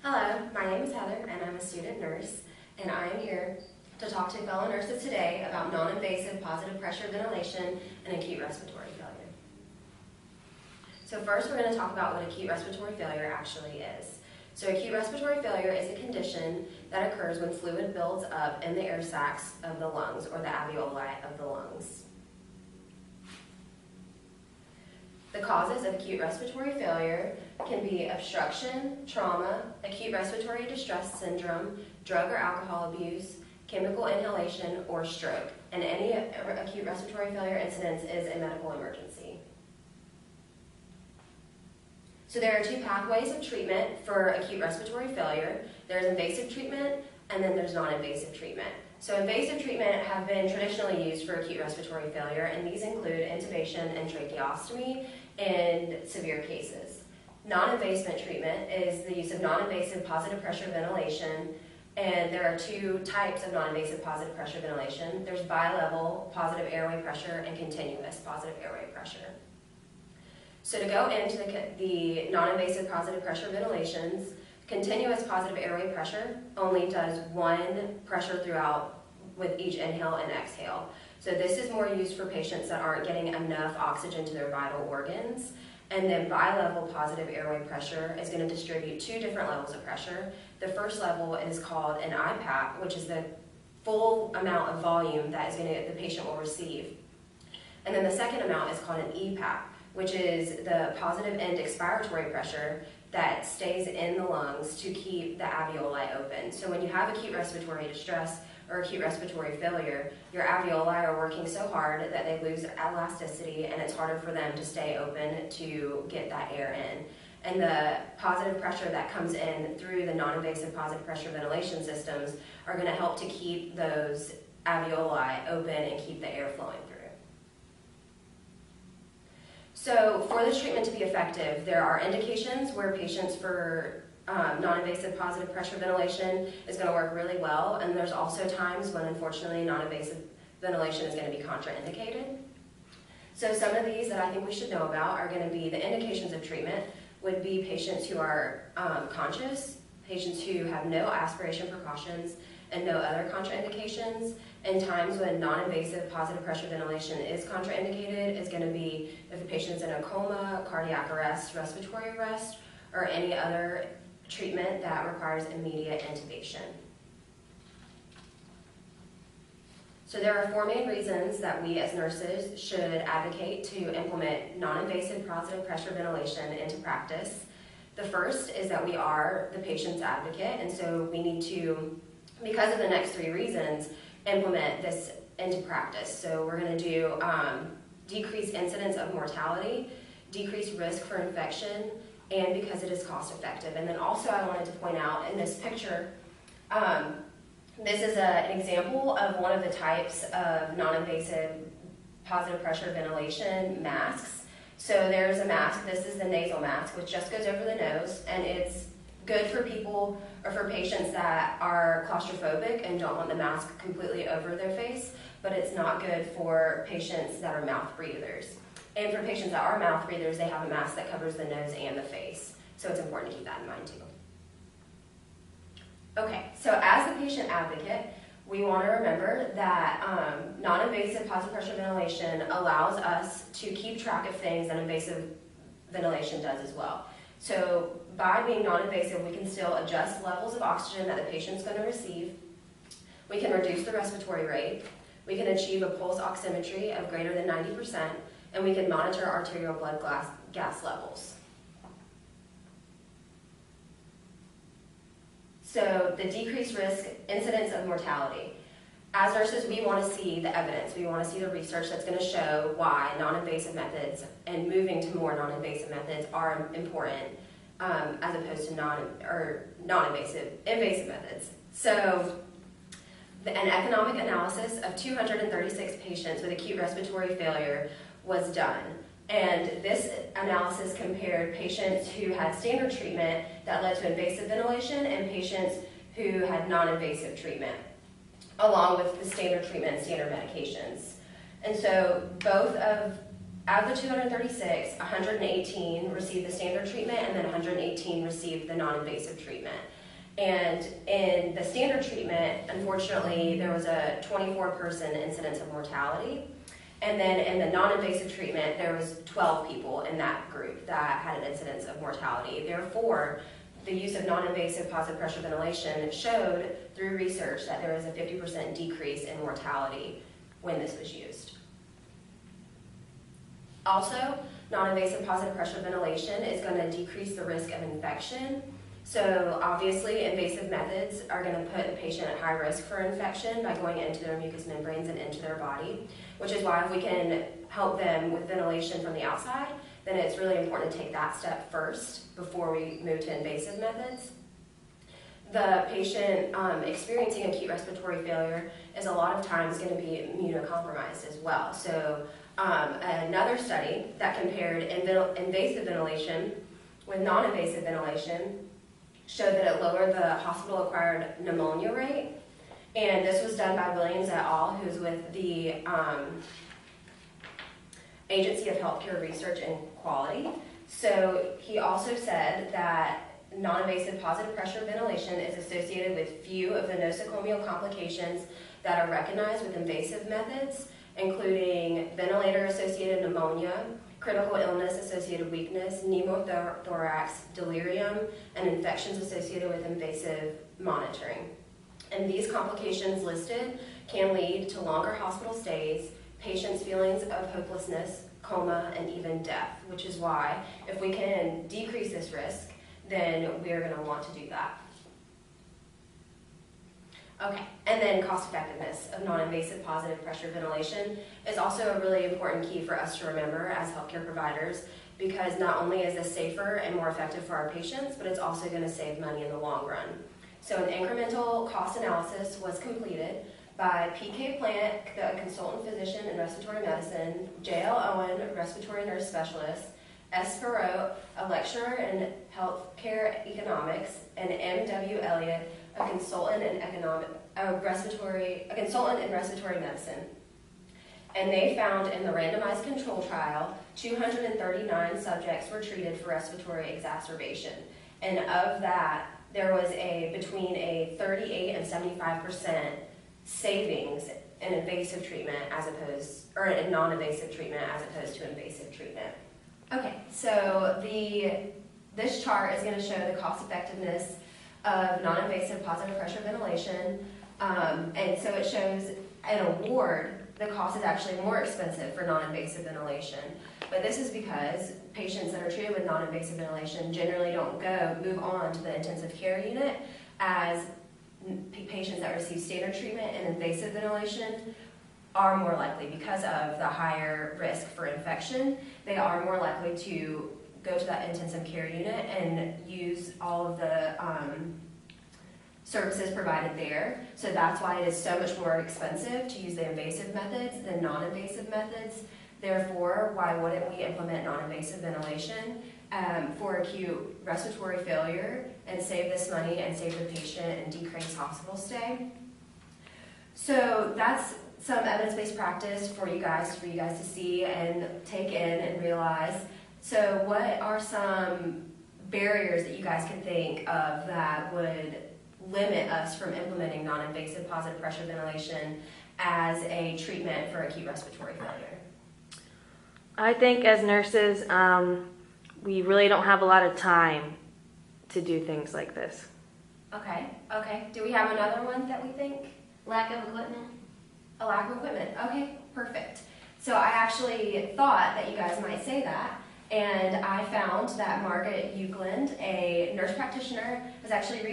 Hello, my name is Heather and I'm a student nurse, and I am here to talk to fellow nurses today about non-invasive positive pressure ventilation and acute respiratory failure. So first we're going to talk about what acute respiratory failure actually is. So acute respiratory failure is a condition that occurs when fluid builds up in the air sacs of the lungs or the alveoli of the lungs. The causes of acute respiratory failure can be obstruction, trauma, acute respiratory distress syndrome, drug or alcohol abuse, chemical inhalation, or stroke. And any acute respiratory failure incidence is a medical emergency. So there are two pathways of treatment for acute respiratory failure. There's invasive treatment and then there's non-invasive treatment. So invasive treatment have been traditionally used for acute respiratory failure, and these include intubation and tracheostomy in severe cases. Non-invasive treatment is the use of non-invasive positive pressure ventilation, and there are two types of non-invasive positive pressure ventilation. There's bi-level positive airway pressure and continuous positive airway pressure. So to go into the non-invasive positive pressure ventilations, continuous positive airway pressure only does one pressure throughout with each inhale and exhale. So this is more used for patients that aren't getting enough oxygen to their vital organs. And then bi-level positive airway pressure is going to distribute two different levels of pressure. The first level is called an IPAP, which is the full amount of volume that the patient will receive. And then the second amount is called an EPAP, which is the positive end expiratory pressure that stays in the lungs to keep the alveoli open. So when you have acute respiratory distress or acute respiratory failure, your alveoli are working so hard that they lose elasticity, and it's harder for them to stay open to get that air in. And the positive pressure that comes in through the non-invasive positive pressure ventilation systems are going to help to keep those alveoli open and keep the air flowing through. So for this treatment to be effective, there are indications where patients for non-invasive positive pressure ventilation is going to work really well, and there's also times when unfortunately non-invasive ventilation is going to be contraindicated. So some of these that I think we should know about are going to be the indications of treatment would be patients who are conscious, patients who have no aspiration precautions, and no other contraindications. In times when non-invasive positive pressure ventilation is contraindicated, is going to be if the patient's in a coma, cardiac arrest, respiratory arrest, or any other treatment that requires immediate intubation. So there are four main reasons that we as nurses should advocate to implement non-invasive positive pressure ventilation into practice. The first is that we are the patient's advocate, and so we need to, because of the next three reasons, implement this into practice. So we're going to do decreased incidence of mortality, decreased risk for infection, and because it is cost effective. And then also I wanted to point out in this picture, this is an example of one of the types of non-invasive positive pressure ventilation masks. So there's a mask, this is the nasal mask, which just goes over the nose, and it's good for people or for patients that are claustrophobic and don't want the mask completely over their face, but it's not good for patients that are mouth breathers. And for patients that are mouth breathers, they have a mask that covers the nose and the face. So it's important to keep that in mind too. Okay, so as the patient advocate, we want to remember that non-invasive positive pressure ventilation allows us to keep track of things that invasive ventilation does as well. So by being non-invasive, we can still adjust levels of oxygen that the patient's going to receive. We can reduce the respiratory rate. We can achieve a pulse oximetry of greater than 90%, and we can monitor arterial blood gas levels. So the decreased risk incidence of mortality. As nurses, we want to see the evidence. We want to see the research that's going to show why non-invasive methods and moving to more non-invasive methods are important as opposed to invasive methods. So an economic analysis of 236 patients with acute respiratory failure was done. And this analysis compared patients who had standard treatment that led to invasive ventilation and patients who had non-invasive treatment, along with the standard treatment and standard medications. And so both of Out of the 236, 118 received the standard treatment, and then 118 received the non-invasive treatment. And in the standard treatment, unfortunately, there was a 24-person incidence of mortality. And then in the non-invasive treatment, there was 12 people in that group that had an incidence of mortality. Therefore, the use of non-invasive positive pressure ventilation showed through research that there was a 50% decrease in mortality when this was used. Also, non-invasive positive pressure ventilation is going to decrease the risk of infection. So obviously, invasive methods are going to put the patient at high risk for infection by going into their mucous membranes and into their body, which is why if we can help them with ventilation from the outside, then it's really important to take that step first before we move to invasive methods. The patient experiencing acute respiratory failure is a lot of times going to be immunocompromised as well. So another study that compared invasive ventilation with non-invasive ventilation showed that it lowered the hospital-acquired pneumonia rate. And this was done by Williams et al., who's with the Agency of Healthcare Research and Quality. So he also said that non-invasive positive pressure ventilation is associated with few of the nosocomial complications that are recognized with invasive methods, including ventilator-associated pneumonia, critical illness-associated weakness, pneumothorax, delirium, and infections associated with invasive monitoring. And these complications listed can lead to longer hospital stays, patients' feelings of hopelessness, coma, and even death, which is why if we can decrease this risk, then we're going to want to do that. Okay, and then cost effectiveness of non-invasive positive pressure ventilation is also a really important key for us to remember as healthcare providers, because not only is this safer and more effective for our patients, but it's also going to save money in the long run. So an incremental cost analysis was completed by P.K. Plant, the consultant physician in respiratory medicine, J.L. Owen, respiratory nurse specialist, S. Perot, a lecturer in healthcare economics, and M.W. Elliott, a consultant in respiratory medicine. And they found in the randomized control trial, 239 subjects were treated for respiratory exacerbation. And of that, there was between a 38 and 75% savings in invasive treatment in non-invasive treatment as opposed to invasive treatment. Okay, so this chart is going to show the cost effectiveness of non-invasive positive pressure ventilation, and so it shows an award. The cost is actually more expensive for non-invasive ventilation, but this is because patients that are treated with non-invasive ventilation generally don't move on to the intensive care unit, as patients that receive standard treatment and invasive ventilation are more likely, because of the higher risk for infection, they are more likely to go to that intensive care unit and use all of the services provided there. So that's why it is so much more expensive to use the invasive methods than non-invasive methods. Therefore, why wouldn't we implement non-invasive ventilation for acute respiratory failure and save this money and save the patient and decrease hospital stay? So that's some evidence-based practice for you guys to see and take in and realize. So what are some barriers that you guys can think of that would limit us from implementing non-invasive positive pressure ventilation as a treatment for acute respiratory failure? I think as nurses, we really don't have a lot of time to do things like this. Okay. Do we have another one that we think? Lack of equipment. A lack of equipment. Okay, perfect. So I actually thought that you guys might say that, and I found that Margaret Euclid, a nurse practitioner, has actually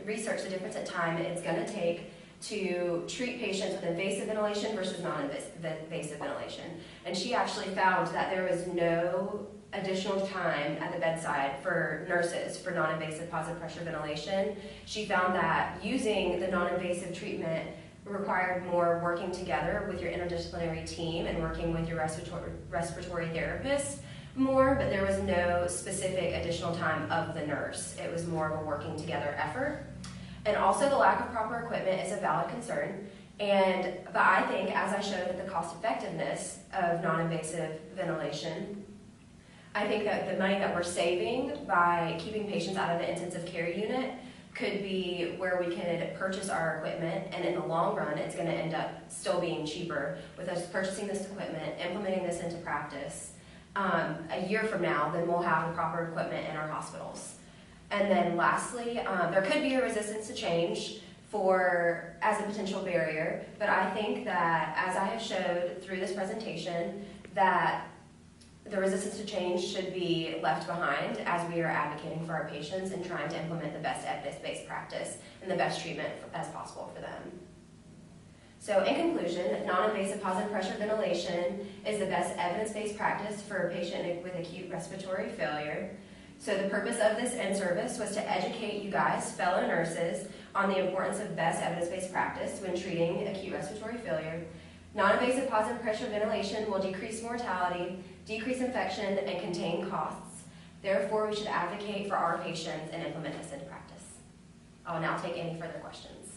researched the difference in time it's going to take to treat patients with invasive ventilation versus non-invasive ventilation. And she actually found that there was no additional time at the bedside for nurses for non-invasive positive pressure ventilation. She found that using the non-invasive treatment required more working together with your interdisciplinary team and working with your respiratory therapist more, but there was no specific additional time of the nurse. It was more of a working together effort. And also the lack of proper equipment is a valid concern, But I think, as I showed the cost effectiveness of non-invasive ventilation, I think that the money that we're saving by keeping patients out of the intensive care unit could be where we could purchase our equipment, and in the long run, it's going to end up still being cheaper with us purchasing this equipment, implementing this into practice. A year from now, then we'll have the proper equipment in our hospitals. And then lastly, there could be a resistance to change as a potential barrier, but I think that, as I have showed through this presentation, that the resistance to change should be left behind as we are advocating for our patients and trying to implement the best evidence-based practice and the best treatment as possible for them. So in conclusion, non-invasive positive pressure ventilation is the best evidence-based practice for a patient with acute respiratory failure. So the purpose of this in-service was to educate you guys, fellow nurses, on the importance of best evidence-based practice when treating acute respiratory failure. Non-invasive positive pressure ventilation will decrease mortality, decrease infection, and contain costs. Therefore, we should advocate for our patients and implement this into practice. I will now take any further questions.